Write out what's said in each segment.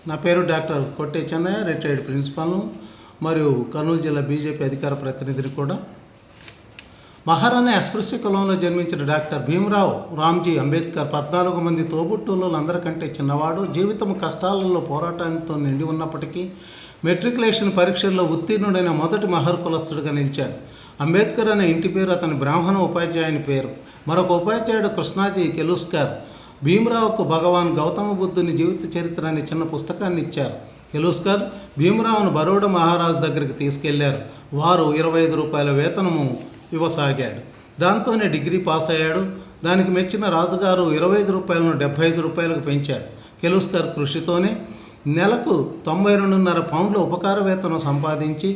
నా పేరు డాక్టర్ కొట్టే చెన్నయ్య, రిటైర్డ్ ప్రిన్సిపాల్ను మరియు కర్నూలు జిల్లా బీజేపీ అధికార ప్రతినిధిని కూడా. మహారాణి అస్పృశ్య కులంలో జన్మించిన డాక్టర్ భీమ్రావ్ రామ్జీ అంబేద్కర్ 14 మంది తోబుట్టువులలో అందరికంటే చిన్నవాడు. జీవితం కష్టాలలో పోరాటంతో నిండి ఉన్నప్పటికీ మెట్రికులేషన్ పరీక్షల్లో ఉత్తీర్ణుడైన మొదటి మహర్ కులస్తుడిగా నిలిచాడు. అంబేద్కర్ అనే ఇంటి పేరు అతని బ్రాహ్మణ ఉపాధ్యాయుని పేరు. మరొక ఉపాధ్యాయుడు కృష్ణాజీ కెలుస్కర్ భీమ్రావుకు భగవాన్ గౌతమ బుద్ధుని జీవిత చరిత్ర అనే చిన్న పుస్తకాన్ని ఇచ్చారు. కెలుస్కర్ భీమ్రావును బరోడా మహారాజు దగ్గరికి తీసుకెళ్లారు. వారు 25 రూపాయల వేతనము ఇవ్వసాగాడు. దాంతోనే డిగ్రీ పాస్ అయ్యాడు. దానికి మెచ్చిన రాజుగారు 25 రూపాయలను 75 రూపాయలకు పెంచాడు. కెలుస్కర్ కృషితోనే నెలకు 92.5 పౌండ్ల ఉపకార వేతనం సంపాదించి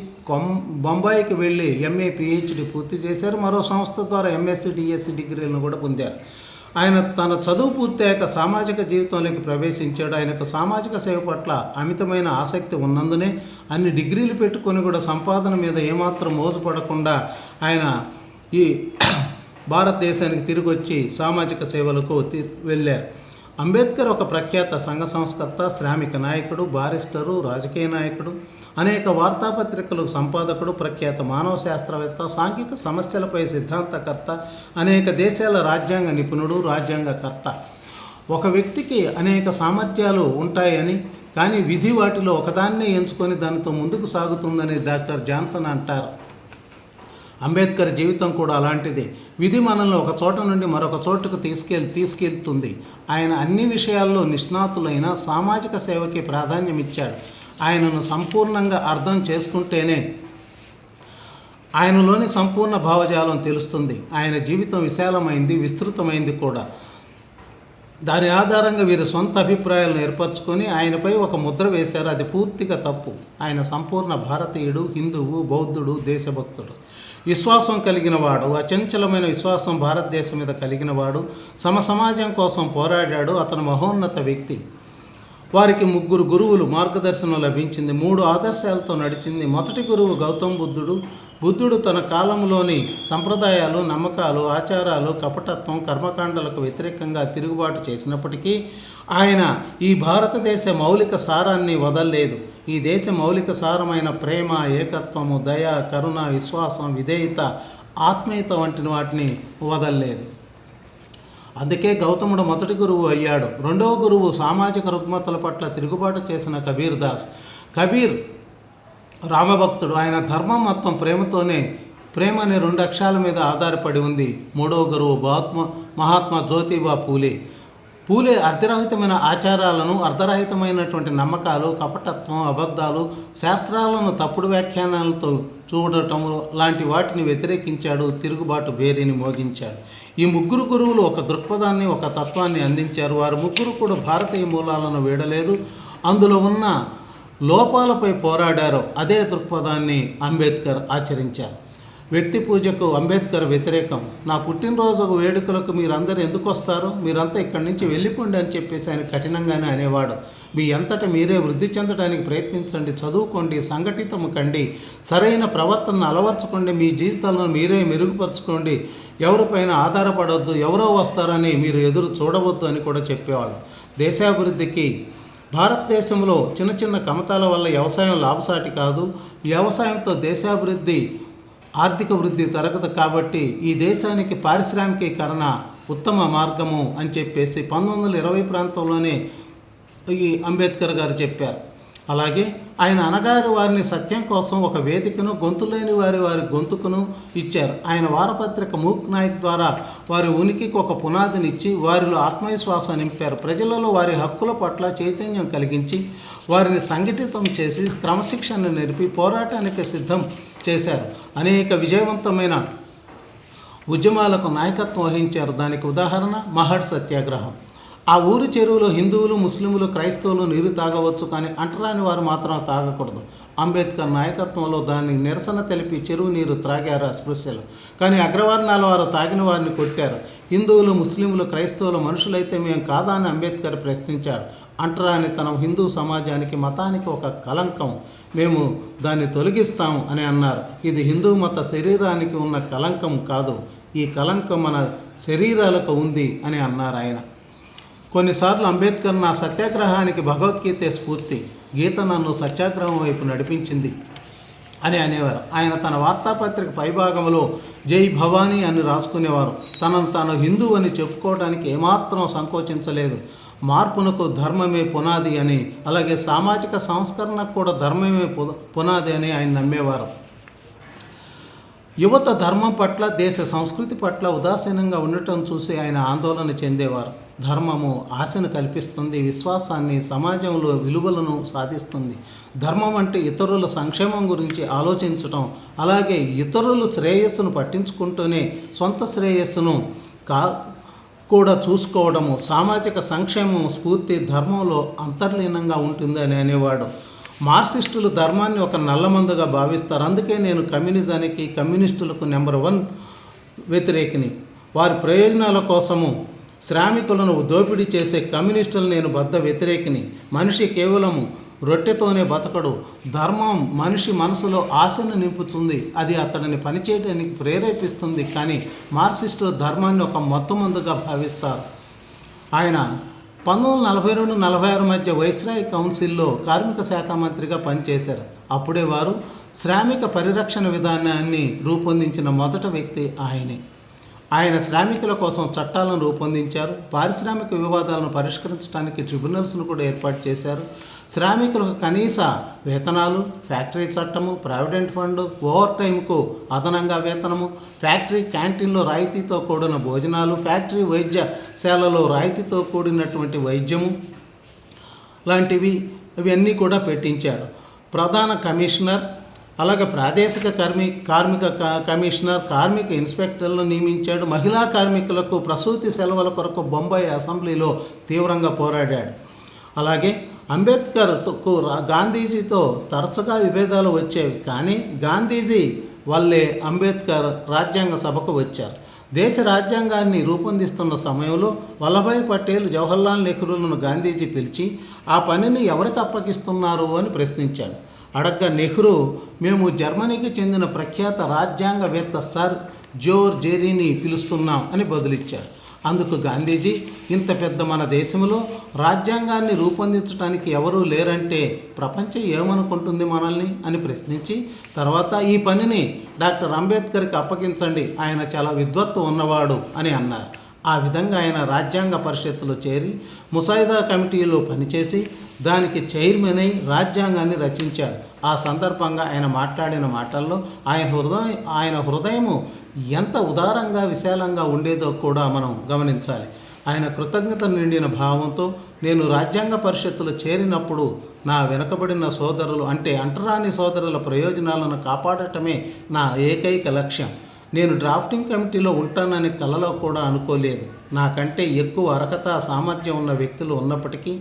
బొంబాయికి వెళ్ళి ఎంఏ పిహెచ్డి పూర్తి చేశారు. మరో సంస్థ ద్వారా ఎంఎస్సి డిఎస్సి డిగ్రీలను కూడా పొందారు. ఆయన తన చదువు పూర్తయ్యాక సామాజిక జీవితంలోకి ప్రవేశించాడు. ఆయనకు సామాజిక సేవ పట్ల అమితమైన ఆసక్తి ఉన్నందునే అన్ని డిగ్రీలు పెట్టుకొని కూడా సంపాదన మీద ఏమాత్రం మోజుపడకుండా ఆయన ఈ భారతదేశానికి తిరిగి వచ్చి సామాజిక సేవలకు వెళ్ళారు. అంబేద్కర్ ఒక ప్రఖ్యాత సంఘ సంస్కర్త, శ్రామిక నాయకుడు, బారిస్టరు, రాజకీయ నాయకుడు, అనేక వార్తాపత్రికలకు సంపాదకుడు, ప్రఖ్యాత మానవ శాస్త్రవేత్త, సాంఘిక సమస్యలపై సిద్ధాంతకర్త, అనేక దేశాల రాజ్యాంగ నిపుణుడు, రాజ్యాంగకర్త. ఒక వ్యక్తికి అనేక సామర్థ్యాలు ఉంటాయని, కానీ విధి వాటిలో ఒకదాన్నే ఎంచుకొని దానితో ముందుకు సాగుతుందని డాక్టర్ జాన్సన్ అంటారు. అంబేద్కర్ జీవితం కూడా అలాంటిదే. విధి మనల్ని ఒక చోట నుండి మరొక చోటుకు తీసుకెళ్తుంది. ఆయన అన్ని విషయాల్లో నిష్ణాతులైన సామాజిక సేవకి ప్రాధాన్యం ఇచ్చాడు. ఆయనను సంపూర్ణంగా అర్థం చేసుకుంటేనే ఆయనలోని సంపూర్ణ భావజాలం తెలుస్తుంది. ఆయన జీవితం విశాలమైంది, విస్తృతమైంది కూడా. దాని ఆధారంగా వీరి సొంత అభిప్రాయాలను ఏర్పరచుకొని ఆయనపై ఒక ముద్ర వేశారు. అది పూర్తిగా తప్పు. ఆయన సంపూర్ణ భారతీయుడు, హిందువు, బౌద్ధుడు, దేశభక్తుడు, విశ్వాసం కలిగినవాడు, అచంచలమైన విశ్వాసం భారతదేశం మీద కలిగినవాడు, సమాజం కోసం పోరాడాడు. అతను మహోన్నత వ్యక్తి. వారికి 3 గురువులు మార్గదర్శనం లభించింది. 3 ఆదర్శాలతో నడిచింది. మొదటి గురువు గౌతమ బుద్ధుడు. బుద్ధుడు తన కాలంలోని సంప్రదాయాలు, నమ్మకాలు, ఆచారాలు, కపటత్వం, కర్మకాండలకు వ్యతిరేకంగా తిరుగుబాటు చేసినప్పటికీ ఆయన ఈ భారతదేశ మౌలిక సారాన్ని వదల్లేదు. ఈ దేశ మౌలిక సారమైన ప్రేమ, ఏకత్వము, దయ, కరుణ, విశ్వాసం, విధేయత, ఆత్మీయత వంటి వాటిని వదల్లేదు. అందుకే గౌతముడు మొదటి గురువు అయ్యాడు. రెండవ గురువు సామాజిక రుగ్మతల పట్ల తిరుగుబాటు చేసిన కబీర్ దాస్. కబీర్ రామభక్తుడు. ఆయన ధర్మం మొత్తం ప్రేమ అనే 2 అక్షరాల మీద ఆధారపడి ఉంది. మూడవ గురువు మహాత్మా జ్యోతిబా పూలే. పూలే అర్ధరహితమైన ఆచారాలను, అర్ధరహితమైనటువంటి నమ్మకాలు, కపటత్వం, అబద్ధాలు, శాస్త్రాలను తప్పుడు వ్యాఖ్యానాలతో చూడటం లాంటి వాటిని వ్యతిరేకించాడు. తిరుగుబాటు బేరీని మోగించాడు. ఈ 3 గురువులు ఒక దృక్పథాన్ని, ఒక తత్వాన్ని అందించారు. వారు 3 కూడా భారతీయ మూలాలను వీడలేదు. అందులో ఉన్న లోపాలపై పోరాడారు. అదే దృక్పథాన్ని అంబేద్కర్ ఆచరించారు. వ్యక్తి పూజకు అంబేద్కర్ వ్యతిరేకం. నా పుట్టినరోజు వేడుకలకు మీరందరూ ఎందుకు వస్తారు? మీరంతా ఇక్కడి నుంచి వెళ్ళిపోండి అని చెప్పేసి ఆయన కఠినంగానే అనేవాడు. మీ అంతటా మీరే వృద్ధి చెందడానికి ప్రయత్నించండి, చదువుకోండి, సంఘటితము కండి, సరైన ప్రవర్తనను అలవర్చుకోండి, మీ జీవితాలను మీరే మెరుగుపరచుకోండి, ఎవరిపైన ఆధారపడవద్దు, ఎవరో వస్తారని మీరు ఎదురు చూడవద్దు అని కూడా చెప్పేవాళ్ళు. దేశాభివృద్ధికి భారతదేశంలో చిన్న చిన్న కమతాల వల్ల వ్యవసాయం లాభసాటి కాదు. వ్యవసాయంతో దేశాభివృద్ధి, ఆర్థిక వృద్ధి జరగదు. కాబట్టి ఈ దేశానికి పారిశ్రామికీకరణ ఉత్తమ మార్గము అని చెప్పేసి 1920 ప్రాంతంలోనే ఈ అంబేద్కర్ గారు చెప్పారు. అలాగే ఆయన అనగారి వారిని సత్యం కోసం ఒక వేదికను, గొంతులేని వారి గొంతుకును ఇచ్చారు. ఆయన వారపత్రిక మూక్ నాయక్ ద్వారా వారి ఉనికికి ఒక పునాదినిచ్చి వారిలో ఆత్మవిశ్వాసం నింపారు. ప్రజలలో వారి హక్కుల పట్ల చైతన్యం కలిగించి వారిని సంఘటితం చేసి క్రమశిక్షణ నేర్పి పోరాటానికి సిద్ధం చేశారు. అనేక విజయవంతమైన ఉద్యమాలకు నాయకత్వం వహించారు. దానికి ఉదాహరణ మహడ్ సత్యాగ్రహం. ఆ ఊరి చెరువులో హిందువులు, ముస్లింలు, క్రైస్తవులు నీరు తాగవచ్చు, కానీ అంటరాని వారు మాత్రం తాగకూడదు. అంబేద్కర్ నాయకత్వంలో దాన్ని నిరసన తెలిపి చెరువు నీరు త్రాగారు అస్పృశ్యులు. కానీ అగ్రవర్ణాల వారు తాగిన వారిని కొట్టారు. హిందువులు, ముస్లింలు, క్రైస్తవులు మనుషులైతే మేము కాదా అని అంబేద్కర్ ప్రశ్నించాడు. అంటరానితనం హిందూ సమాజానికి, మతానికి ఒక కలంకం, మేము దాన్ని తొలగిస్తాము అని అన్నారు. ఇది హిందూ మత శరీరానికి ఉన్న కలంకం కాదు, ఈ కలంకం మన శరీరాలకు ఉంది అని అన్నారు ఆయన. కొన్నిసార్లు అంబేద్కర్ నా సత్యాగ్రహానికి భగవద్గీతే స్ఫూర్తి, గీత నన్ను సత్యాగ్రహం వైపు నడిపించింది అని అనేవారు. ఆయన తన వార్తాపత్రిక పైభాగంలో జై భవానీ అని రాసుకునేవారు. తనను తాను హిందూ అని చెప్పుకోవడానికి ఏమాత్రం సంకోచించలేదు. మార్పునకు ధర్మమే పునాది అని, అలాగే సామాజిక సంస్కరణకు కూడా ధర్మమే పునాది అని ఆయన నమ్మేవారు. యువత ధర్మం పట్ల, దేశ సంస్కృతి పట్ల ఉదాసీనంగా ఉండటం చూసి ఆయన ఆందోళన చెందేవారు. ధర్మము ఆశను కల్పిస్తుంది, విశ్వాసాన్ని, సమాజంలో విలువలను సాధిస్తుంది. ధర్మం అంటే ఇతరుల సంక్షేమం గురించి ఆలోచించటం, అలాగే ఇతరుల శ్రేయస్సును పట్టించుకుంటూనే సొంత శ్రేయస్సును కూడా చూసుకోవడము. సామాజిక సంక్షేమం స్ఫూర్తి ధర్మంలో అంతర్లీనంగా ఉంటుంది అని అనేవాడు. మార్క్సిస్టులు ధర్మాన్ని ఒక నల్లమందుగా భావిస్తారు. అందుకే నేను కమ్యూనిజానికి, కమ్యూనిస్టులకు నెంబర్ 1 వ్యతిరేకిని. వారి ప్రయోజనాల కోసము శ్రామికులను దోపిడీ చేసే కమ్యూనిస్టులు నేను బద్ధ వ్యతిరేకిని. మనిషి కేవలము రొట్టెతోనే బతకడు. ధర్మం మనిషి మనసులో ఆశను నింపుతుంది, అది అతడిని పనిచేయడానికి ప్రేరేపిస్తుంది. కానీ మార్క్సిస్టులు ధర్మాన్ని ఒక మొత్తమందుగా భావిస్తారు. ఆయన 1942-46 మధ్య వైస్రాయ్ కౌన్సిల్లో కార్మిక శాఖ మంత్రిగా పనిచేశారు. అప్పుడే వారు శ్రామిక పరిరక్షణ విధానాన్ని రూపొందించిన మొదటి వ్యక్తి ఆయనే. ఆయన శ్రామికుల కోసం చట్టాలను రూపొందించారు. పారిశ్రామిక వివాదాలను పరిష్కరించడానికి ట్రిబ్యునల్స్ను కూడా ఏర్పాటు చేశారు. శ్రామికులకు కనీస వేతనాలు, ఫ్యాక్టరీ చట్టము, ప్రావిడెంట్ ఫండ్, ఓవర్ టైంకు అదనంగా వేతనము, ఫ్యాక్టరీ క్యాంటీన్లో రాయితీతో కూడిన భోజనాలు, ఫ్యాక్టరీ వైద్యశాలలో రాయితీతో కూడినటువంటి వైద్యము లాంటివి ఇవన్నీ కూడా పెట్టించాడు. ప్రధాన కమిషనర్, అలాగే ప్రాదేశిక కార్మిక కమిషనర్, కార్మిక ఇన్స్పెక్టర్లను నియమించాడు. మహిళా కార్మికులకు ప్రసూతి సెలవుల కొరకు బొంబాయి అసెంబ్లీలో తీవ్రంగా పోరాడాడు. అలాగే అంబేద్కర్కు గాంధీజీతో తరచుగా విభేదాలు వచ్చేవి, కానీ గాంధీజీ వల్లే అంబేద్కర్ రాజ్యాంగ సభకు వచ్చారు. దేశ రాజ్యాంగాన్ని రూపొందిస్తున్న సమయంలో వల్లభాయ్ పటేల్, జవహర్లాల్ నెహ్రూలను గాంధీజీ పిలిచి ఆ పనిని ఎవరికి అప్పగిస్తున్నారు అని ప్రశ్నించాడు. అడగ్గా నెహ్రూ, మేము జర్మనీకి చెందిన ప్రఖ్యాత రాజ్యాంగవేత్త సర్ జోర్జ్ జెరీని పిలుస్తున్నాం అని బదులిచ్చాడు. అందుకు గాంధీజీ, ఇంత పెద్ద మన దేశంలో రాజ్యాంగాన్ని రూపొందించడానికి ఎవరూ లేరంటే ప్రపంచం ఏమనుకుంటుంది మనల్ని అని ప్రశ్నించి, తర్వాత ఈ పనిని డాక్టర్ అంబేద్కర్కి అప్పగించండి, ఆయన చాలా విద్వత్తు ఉన్నవాడు అని అన్నారు. ఆ విధంగా ఆయన రాజ్యాంగ పరిషత్తులో చేరి ముసాయిదా కమిటీలో పనిచేసి దానికి చైర్మన్ అయి రాజ్యాంగాన్ని రచించాడు. ఆ సందర్భంగా ఆయన మాట్లాడిన మాటల్లో ఆయన హృదయము ఎంత ఉదారంగా, విశాలంగా ఉండేదో కూడా మనం గమనించాలి. ఆయన కృతజ్ఞత నిండిన భావంతో, నేను రాజ్యాంగ పరిషత్తులో చేరినప్పుడు నా వెనుకబడిన సోదరులు అంటే అంటరాని సోదరుల ప్రయోజనాలను కాపాడటమే నా ఏకైక లక్ష్యం. నేను డ్రాఫ్టింగ్ కమిటీలో ఉంటానని కలలో కూడా అనుకోలేదు. నాకంటే ఎక్కువ అర్హత, సామర్థ్యం ఉన్న వ్యక్తులు ఉన్నప్పటికీ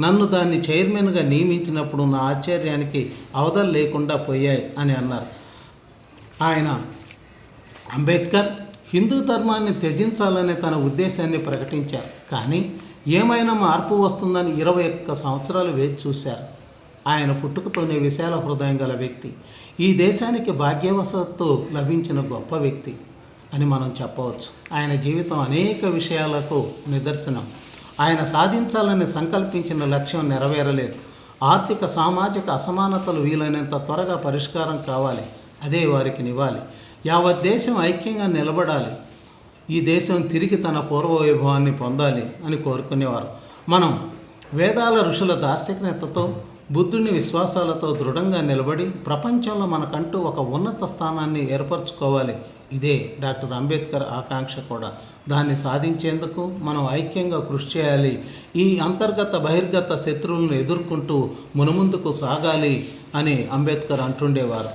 నన్ను దాన్ని చైర్మన్గా నియమించినప్పుడు నా ఆశ్చర్యానికి అవధులు లేకుండా పోయాయి అని అన్నారు. ఆయన అంబేద్కర్ హిందూ ధర్మాన్ని త్యజించాలనే తన ఉద్దేశాన్ని ప్రకటించారు. కానీ ఏమైనా మార్పు వస్తుందని 21 సంవత్సరాలు వేచి చూశారు. ఆయన పుట్టుకతోనే విశాల హృదయం గల వ్యక్తి, ఈ దేశానికి భాగ్యవశత్తు లభించిన గొప్ప వ్యక్తి అని మనం చెప్పవచ్చు. ఆయన జీవితం అనేక విషయాలకు నిదర్శనం. ఆయన సాధించాలని సంకల్పించిన లక్ష్యం నెరవేరలేదు. ఆర్థిక, సామాజిక అసమానతలు వీలైనంత త్వరగా పరిష్కారం కావాలి, అదే వారికి నివ్వాలి. యావత్ దేశం ఐక్యంగా నిలబడాలి, ఈ దేశం తిరిగి తన పూర్వ వైభవాన్ని పొందాలి అని కోరుకునేవారు. మనం వేదాల ఋషుల దార్శనికతతో, బుద్ధుని విశ్వాసాలతో దృఢంగా నిలబడి ప్రపంచంలో మనకంటూ ఒక ఉన్నత స్థానాన్ని ఏర్పరచుకోవాలి. ఇదే డాక్టర్ అంబేద్కర్ ఆకాంక్ష కూడా. దాన్ని సాధించేందుకు మనం ఐక్యంగా కృషి చేయాలి. ఈ అంతర్గత బహిర్గత శత్రువులను ఎదుర్కొంటూ మునుముందుకు సాగాలి అని అంబేద్కర్ అంటుండేవారు.